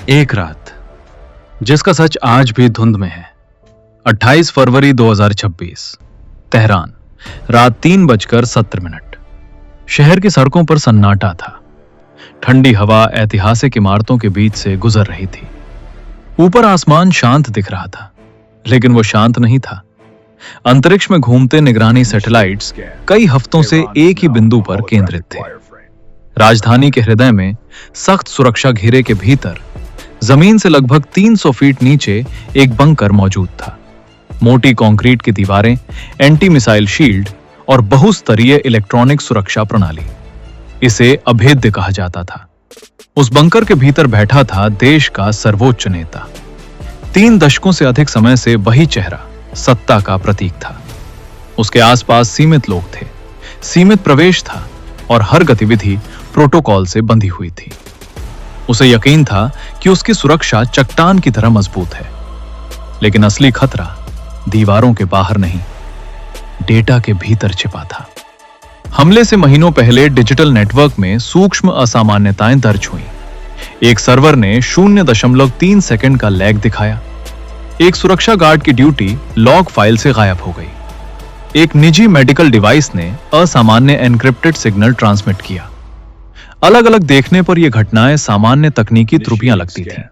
एक रात जिसका सच आज भी धुंध में है। 28 फरवरी 2026, तेहरान, रात 3:17। शहर की सड़कों पर सन्नाटा था। ठंडी हवा ऐतिहासिक इमारतों के बीच से गुजर रही थी। ऊपर आसमान शांत दिख रहा था, लेकिन वो शांत नहीं था। अंतरिक्ष में घूमते निगरानी सैटेलाइट्स कई हफ्तों से एक ही बिंदु पर केंद्रित थे। राजधानी के हृदय में सख्त सुरक्षा घेरे के भीतर जमीन से लगभग 300 फीट नीचे एक बंकर मौजूद था। मोटी कंक्रीट की दीवारें, एंटी मिसाइल शील्ड और बहुस्तरीय इलेक्ट्रॉनिक सुरक्षा प्रणाली। इसे अभेद्य कहा जाता था। उस बंकर के भीतर बैठा था देश का सर्वोच्च नेता। 3 दशकों से अधिक समय से वही चेहरा सत्ता का प्रतीक था। उसके आसपास सीमित लोग थे, सीमित प्रवेश था और हर गतिविधि प्रोटोकॉल से बंधी हुई थी। उसे यकीन था कि उसकी सुरक्षा चट्टान की तरह मजबूत है, लेकिन असली खतरा दीवारों के बाहर नहीं, डेटा के भीतर छिपा था। हमले से महीनों पहले डिजिटल नेटवर्क में सूक्ष्म असामान्यताएं दर्ज हुई। एक सर्वर ने 0.3 सेकंड का लैग दिखाया। एक सुरक्षा गार्ड की ड्यूटी लॉग फाइल से गायब हो गई। एक निजी मेडिकल डिवाइस ने असामान्य एन्क्रिप्टेड सिग्नल ट्रांसमिट किया। अलग अलग देखने पर यह घटनाएं सामान्य तकनीकी त्रुटियां लगती थीं,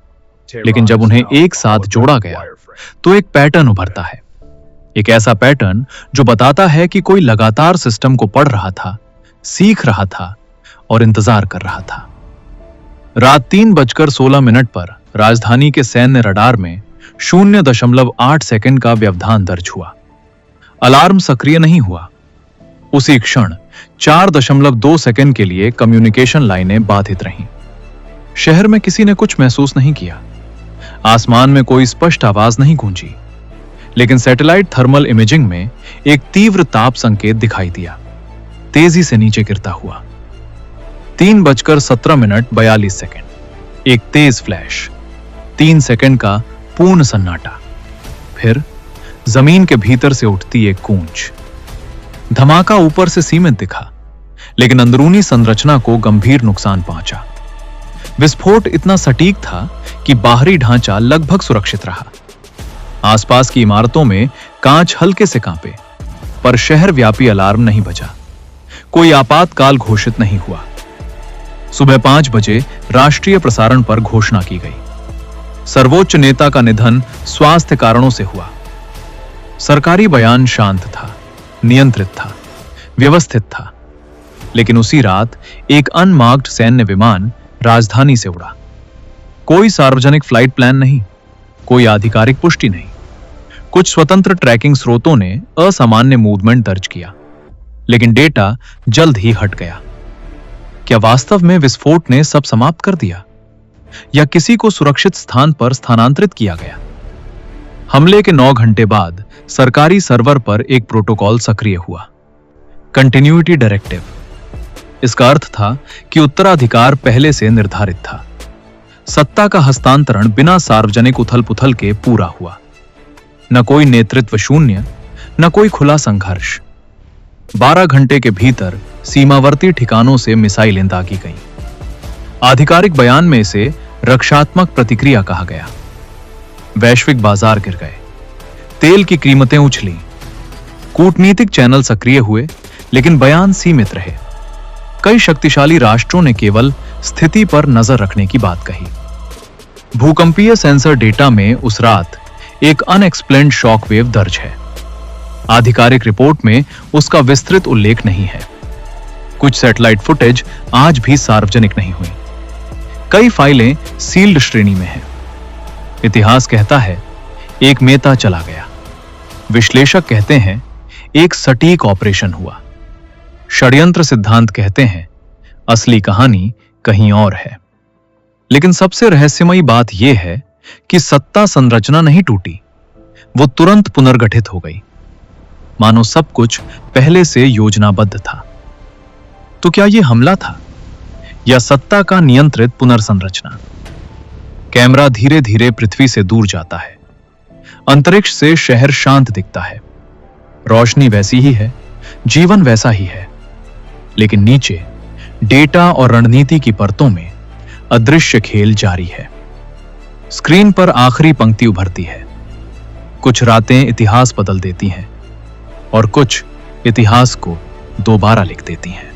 लेकिन जब उन्हें एक साथ जोड़ा गया तो एक पैटर्न उभरता है। एक ऐसा पैटर्न जो बताता है कि कोई लगातार सिस्टम को पढ़ रहा था, सीख रहा था और इंतजार कर रहा था। रात 3:16 पर राजधानी के सैन्य रडार में 0.8 सेकंड का व्यवधान दर्ज हुआ। अलार्म सक्रिय नहीं हुआ। उसी क्षण 4.2 सेकंड के लिए कम्युनिकेशन लाइनें बाधित रहीं। शहर में किसी ने कुछ महसूस नहीं किया। आसमान में कोई स्पष्ट आवाज नहीं गूंजी, लेकिन सैटेलाइट थर्मल इमेजिंग में एक तीव्र ताप संकेत दिखाई दिया, तेजी से नीचे गिरता हुआ। 3:17 एक तेज फ्लैश, 3 सेकंड का पूर्ण सन्नाटा, फिर जमीन के भीतर से उठती एक गूंज। धमाका ऊपर से सीमित दिखा, लेकिन अंदरूनी संरचना को गंभीर नुकसान पहुंचा। विस्फोट इतना सटीक था कि बाहरी ढांचा लगभग सुरक्षित रहा। आसपास की इमारतों में कांच हल्के से कांपे, पर शहर व्यापी अलार्म नहीं बजा। कोई आपातकाल घोषित नहीं हुआ। सुबह 5 बजे राष्ट्रीय प्रसारण पर घोषणा की गई। सर्वोच्च नेता का निधन स्वास्थ्य कारणों से हुआ। सरकारी बयान शांत था, नियंत्रित था, व्यवस्थित था, लेकिन उसी रात एक अनमार्क्ड सैन्य विमान राजधानी से उड़ा। कोई सार्वजनिक फ्लाइट प्लान नहीं, कोई आधिकारिक पुष्टि नहीं। कुछ स्वतंत्र ट्रैकिंग स्रोतों ने असामान्य मूवमेंट दर्ज किया, लेकिन डेटा जल्द ही हट गया। क्या वास्तव में विस्फोट ने सब समाप्त कर दिया, या किसी को सुरक्षित स्थान पर स्थानांतरित किया गया? हमले के 9 घंटे बाद सरकारी सर्वर पर एक प्रोटोकॉल सक्रिय हुआ, कंटिन्यूटी डायरेक्टिव। इसका अर्थ था कि उत्तराधिकार पहले से निर्धारित था। सत्ता का हस्तांतरण बिना सार्वजनिक उथल-पुथल के पूरा हुआ। न कोई नेतृत्व शून्य, न कोई खुला संघर्ष। 12 घंटे के भीतर सीमावर्ती ठिकानों से मिसाइलें दागी गईं। आधिकारिक बयान में इसे रक्षात्मक प्रतिक्रिया कहा गया। वैश्विक बाजार गिर गए, तेल की कीमतें उछली। कूटनीतिक चैनल सक्रिय हुए, लेकिन बयान सीमित रहे। कई शक्तिशाली राष्ट्रों ने केवल स्थिति पर नजर रखने की बात कही। भूकंपीय सेंसर डेटा में उस रात एक अनएक्सप्लेन्ड शॉकवेव दर्ज है। आधिकारिक रिपोर्ट में उसका विस्तृत उल्लेख नहीं है। कुछ सैटेलाइट फुटेज आज भी सार्वजनिक नहीं हुई। कई फाइलें सील्ड श्रेणी में हैं। इतिहास कहता है एक नेता चला गया। विश्लेषक कहते हैं एक सटीक ऑपरेशन हुआ। षड्यंत्र सिद्धांत कहते हैं असली कहानी कहीं और है। लेकिन सबसे रहस्यमयी बात यह है कि सत्ता संरचना नहीं टूटी, वो तुरंत पुनर्गठित हो गई, मानो सब कुछ पहले से योजनाबद्ध था। तो क्या यह हमला था, या सत्ता का नियंत्रित पुनर्संरचना? कैमरा धीरे धीरे पृथ्वी से दूर जाता है। अंतरिक्ष से शहर शांत दिखता है। रोशनी वैसी ही है, जीवन वैसा ही है, लेकिन नीचे डेटा और रणनीति की परतों में अदृश्य खेल जारी है। स्क्रीन पर आखिरी पंक्ति उभरती है। कुछ रातें इतिहास बदल देती हैं और कुछ इतिहास को दोबारा लिख देती हैं।